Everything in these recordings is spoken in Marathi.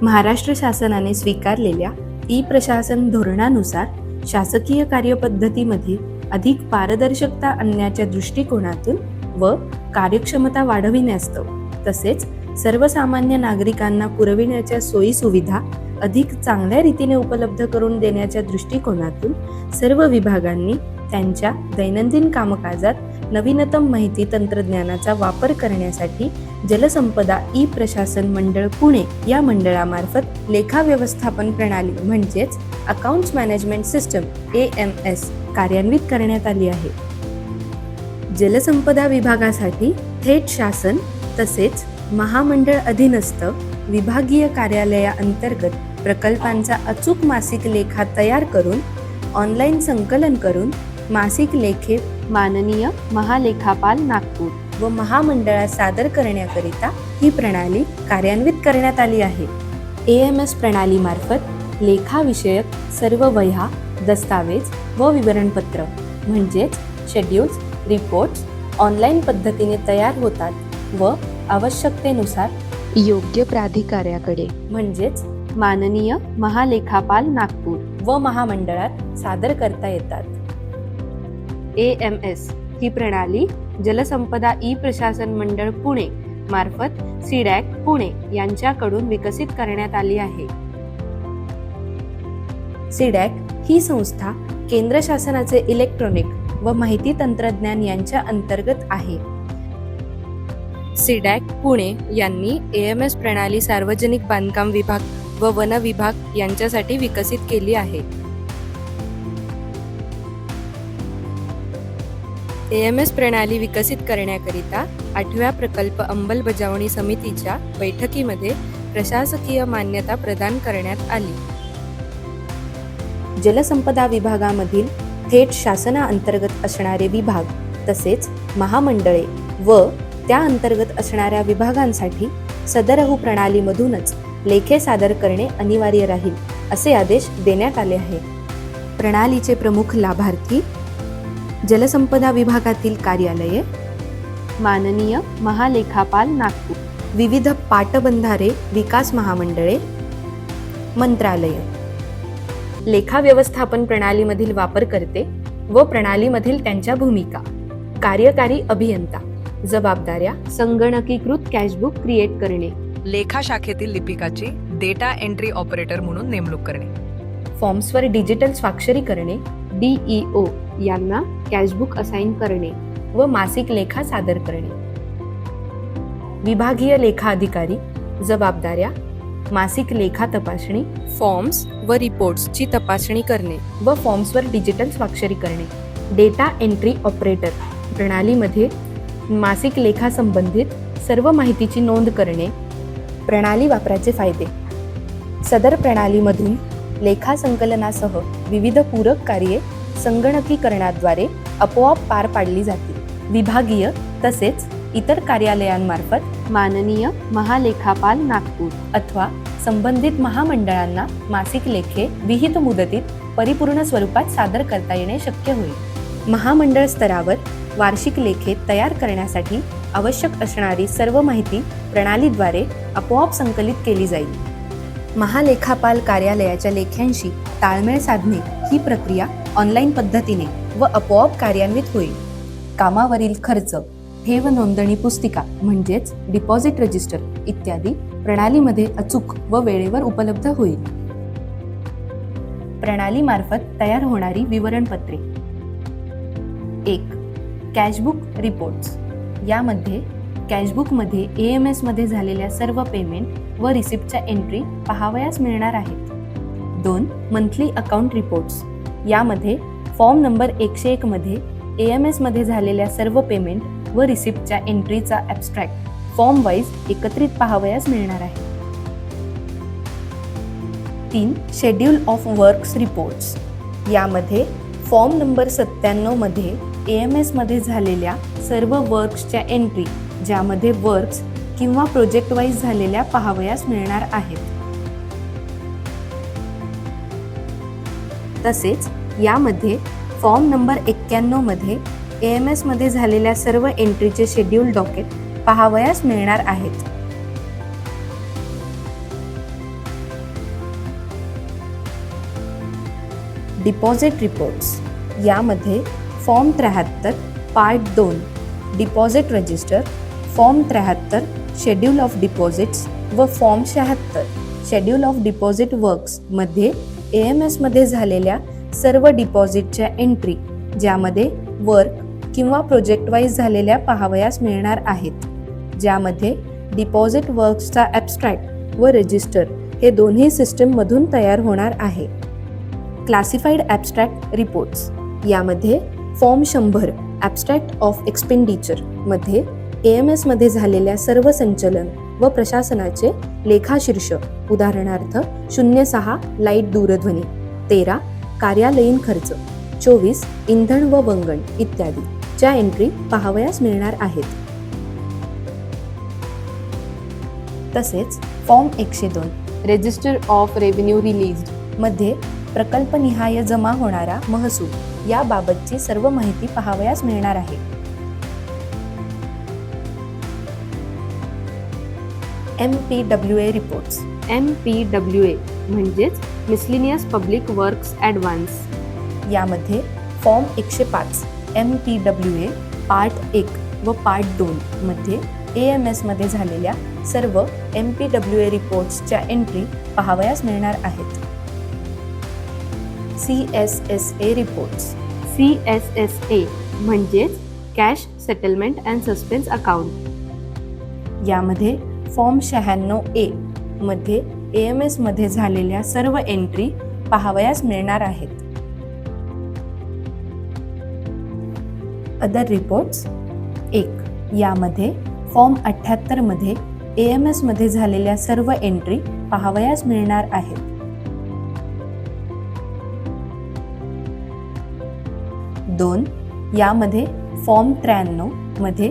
महाराष्ट्र शासनाने स्वीकारलेल्या ई-प्रशासन धोरणानुसार शासकीय कार्यपद्धतीमध्ये अधिक पारदर्शकता आणण्याच्या दृष्टिकोनातून व कार्यक्षमता वाढविण्यास्तव तसेच सर्वसामान्य नागरिकांना पुरविण्याच्या सोयीसुविधा अधिक चांगल्या रीतीने उपलब्ध करून देण्याच्या दृष्टिकोनातून सर्व विभागांनी त्यांच्या दैनंदिन कामकाजात नवीनतम माहिती तंत्रज्ञानाचा वापर करण्यासाठी जलसंपदा ई-प्रशासन मंडळ पुणे या मंडळामार्फत लेखा व्यवस्थापन प्रणाली म्हणजेच अकाउंट्स मॅनेजमेंट सिस्टम AMS कार्यान्वित करण्यात आली आहे. जलसंपदा विभागासाठी थेट शासन तसेच महामंडळ अधीनस्थ विभागीय कार्यालयाअंतर्गत प्रकल्पांचा अचूक मासिक लेखा तयार करून ऑनलाईन संकलन करून मासिक लेखे माननीय महालेखापाल नागपूर व महामंडळात सादर करण्याकरिता ही प्रणाली कार्यान्वित करण्यात आली आहे. AMS प्रणालीमार्फत लेखाविषयक सर्व वह्या, दस्तावेज व विवरणपत्र म्हणजेच शेड्यूल्स, रिपोर्ट्स ऑनलाईन पद्धतीने तयार होतात व आवश्यकतेनुसार योग्य प्राधिकाऱ्याकडे म्हणजेच माननीय महालेखापाल नागपूर व महामंडळात सादर करता येतात. AMS ही प्रणाली जलसंपदा ई-प्रशासन मंडळ पुणे मार्फत CDAC पुणे यांच्याकडून विकसित करण्यात आली आहे. CDAC ही संस्था केंद्र शासनाचे इलेक्ट्रॉनिक व माहिती तंत्रज्ञान यांच्या अंतर्गत आहे. CDAC पुणे यांनी AMS प्रणाली सार्वजनिक बांधकाम विभाग व वन विभाग यांच्यासाठी विकसित केली आहे. AMS प्रणाली विकसित करण्याकरिता 8व्या प्रकल्प अंमलबजावणी समितीच्या बैठकीमध्ये प्रशासकीय मान्यता प्रदान करण्यात आली. जलसंपदा विभागामधील थेट शासनाअंतर्गत असणारे विभाग तसेच महामंडळे व त्या अंतर्गत असणाऱ्या विभागांसाठी सदरहू प्रणालीमधूनच लेखे सादर करणे अनिवार्य राहील असे आदेश देण्यात आले आहे. प्रणालीचे प्रमुख लाभार्थी जलसंपदा विभागातील कार्यालये, माननीय महालेखापाल नागपूर, विविध पाटबंधारे विकास महामंडळे, मंत्रालय. लेखा व्यवस्थापन प्रणालीमधील वापरकर्ते व प्रणालीमधील त्यांच्या भूमिका. कार्यकारी अभियंता. जबाबदाऱ्या: संगणकीकृत कॅशबुक क्रिएट करणे, लेखा शाखेतील लिपिकाची डेटा एंट्री ऑपरेटर म्हणून नेमणूक करणे, फॉर्म्सवर डिजिटल स्वाक्षरी करणे, DEO यांना कॅशबुक असाइन करणे व मासिक लेखा सादर करणे. विभागीय लेखा अधिकारी. जबाबदाऱ्या: मासिक लेखा तपासणी, फॉर्म्स व रिपोर्ट्सची तपासणी करणे व फॉर्म्सवर डिजिटल स्वाक्षरी करणे. डेटा एंट्री ऑपरेटर प्रणालीमध्ये मासिक लेखा संबंधित सर्व माहितीची नोंद करणे. प्रणाली वापराचे फायदे: सदर प्रणालीमधून लेखा संकलनासह विविध पूरक कार्ये संगणकीकरणाद्वारे आपोआप पार पाडली जातील. विभागीय तसेच इतर कार्यालयांमार्फत माननीय महालेखापाल नागपूर अथवा संबंधित महामंडळांना मासिक लेखे विहित मुदतीत परिपूर्ण स्वरूपात सादर करता येणे शक्य होईल. महामंडळ स्तरावर वार्षिक लेखे तयार करण्यासाठी आवश्यक असणारी सर्व माहिती प्रणालीद्वारे आपोआप संकलित केली जाईल. महालेखापाल कार्यालयाच्या लेख्यांशी ताळमेळ साधणे ही प्रक्रिया ऑनलाईन पद्धतीने व आपोआप कार्यान्वित होईल. कामावरील खर्च, ठेव नोंदणी पुस्तिका म्हणजेच डिपॉझिट रजिस्टर इत्यादी प्रणालीमध्ये अचूक व वेळेवर उपलब्ध होईल. प्रणालीमार्फत तयार होणारी विवरणपत्रे. 1. Cashbook reports. यामध्ये कॅशबुकमध्ये AMS मध्ये झालेल्या सर्व पेमेंट व रिसिप्टच्या एंट्री पाहावयास मिळणार आहेत. 2. Monthly account reports. यामध्ये फॉर्म नंबर 101 मध्ये AMS मध्ये झालेल्या सर्व पेमेंट व रिसिप्टच्या एंट्रीचा ॲब्स्ट्रॅक्ट फॉर्म वाईज एकत्रित पाहावयास मिळणार आहे. 3. Schedule of works reports. यामध्ये फॉर्म नंबर 97 मध्ये AMS मध्ये झालेल्या सर्व वर्क्सच्या एंट्री ज्यामध्ये वर्क्स किंवा प्रोजेक्ट वाईज झालेल्या पाहावयास मिळणार आहेत. तसेच यामध्ये फॉर्म नंबर 91 मध्ये AMS मध्ये झालेल्या सर्व एंट्रीचे शेड्यूल डॉकेट पाहावयास मिळणार आहेत. डिपॉझिट रिपोर्ट्स यामध्ये form 73 part 2 deposit register, form 73 schedule of deposits व फॉर्म 76 शेड्यूल ऑफ डिपॉझिट वर्क्समध्ये AMS मध्ये झालेल्या सर्व डिपॉझिटच्या एंट्री ज्यामध्ये वर्क किंवा प्रोजेक्ट वाईज झालेल्या पाहावयास मिळणार आहेत, ज्यामध्ये डिपॉझिट वर्क्सचा ॲब्स्ट्रॅक्ट व रजिस्टर हे दोन्ही सिस्टीममधून तयार होणार आहे. क्लासिफाईड ॲब्स्ट्रॅक्ट रिपोर्ट्स यामध्ये फॉर्म 100 ॲब्स्ट्रॅक्ट ऑफ एक्सपेंडिचर मध्ये AMS मध्ये झालेल्या सर्व संचलन व प्रशासनाचे लेखाशीर्ष, उदाहरणार्थ 06 लाईट दूरध्वनी, 13 कार्यालयीन खर्च, 24 इंधन व वंगण इत्यादी च्या एंट्री पाहावयास मिळणार आहेत. तसेच form 102 register of revenue released मध्ये प्रकल्पनिहाय जमा होणारा महसूल याबाबतची सर्व माहिती पाहावयास मिळणार आहे. MPWA reports. MPWA म्हणजेच मिसलिनियस पब्लिक वर्क्स ॲडव्हान्स यामध्ये फॉर्म 105 MPWA पार्ट 1 व पार्ट 2 मध्ये AMS मध्ये झालेल्या सर्व MPWA रिपोर्ट्सच्या एंट्री पाहावयास मिळणार आहेत. CSSA reports. CSSA म्हणजेच cash settlement and suspense account यामध्ये फॉर्म 96A मध्ये AMS मध्ये झालेल्या सर्व एंट्री पाहावयास मिळणार आहेत. अदर रिपोर्ट्स 1 यामध्ये फॉर्म 78 मध्ये AMS मध्ये झालेल्या सर्व एंट्री पाहावयास मिळणार आहेत. 2 यामध्ये फॉर्म 93 मध्ये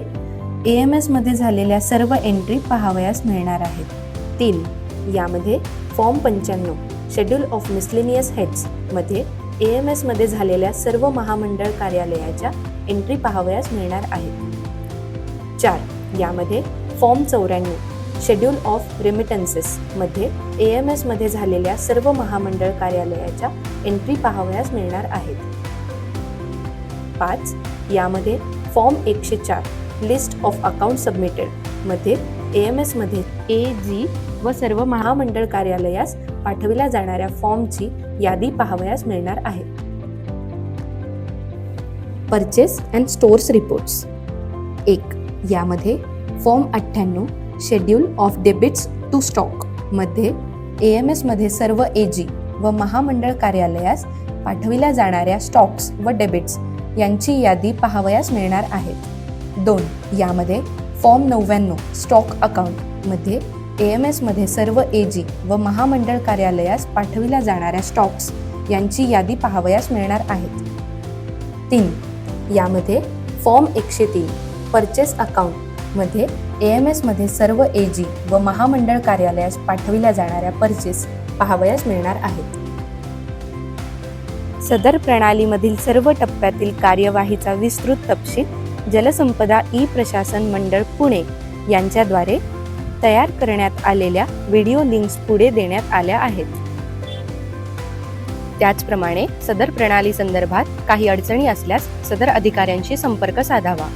AMS मध्ये झालेल्या सर्व एंट्री पाहावयास मिळणार आहेत. 3 यामध्ये form 95 schedule of miscellaneous heads मध्ये AMS मध्ये झालेल्या सर्व महामंडळ कार्यालयाच्या एंट्री पाहावयास मिळणार आहेत. 4 यामध्ये फॉर्म 94 शेड्यूल ऑफ रेमिटन्सेस मध्ये AMS मध्ये झालेल्या सर्व महामंडळ कार्यालयाच्या एंट्री पाहावयास मिळणार आहेत. 5 यामध्ये form 104 list of account submitted मध्ये AMS मध्ये AG व सर्व महामंडळ कार्यालयास पाठविल्या जाणाऱ्या फॉर्मची यादी पाहावयास मिळणार आहे. Purchase and stores reports. 1 यामध्ये form 98 schedule of debits to stock मध्ये AMS मध्ये सर्व AG व महामंडळ कार्यालयास पाठविल्या जाणाऱ्या स्टॉक्स व डेबिट्स यांची यादी पाहावयास मिळणार आहे. 2 यामध्ये फॉर्म 99 स्टॉक अकाउंट मध्ये AMS मध्ये सर्व AG व महामंडळ कार्यालयास पाठविल्या जाणाऱ्या स्टॉक्स यांची यादी पाहावयास मिळणार आहेत. 3 यामध्ये फॉर्म 103 परचेस अकाउंट मध्ये AMS मध्ये सर्व AG व महामंडळ कार्यालयास पाठविल्या जाणाऱ्या परचेस पाहावयास मिळणार आहेत. सदर प्रणालीमधील सर्व टप्प्यातील कार्यवाहीचा विस्तृत तपशील जलसंपदा प्रशासन मंडळ पुणे यांच्याद्वारे तयार करण्यात आलेल्या व्हिडिओ लिंक्स पुढे देण्यात आल्या आहेत. त्याचप्रमाणे सदर प्रणाली संदर्भात काही अडचणी असल्यास सदर अधिकाऱ्यांशी संपर्क साधावा.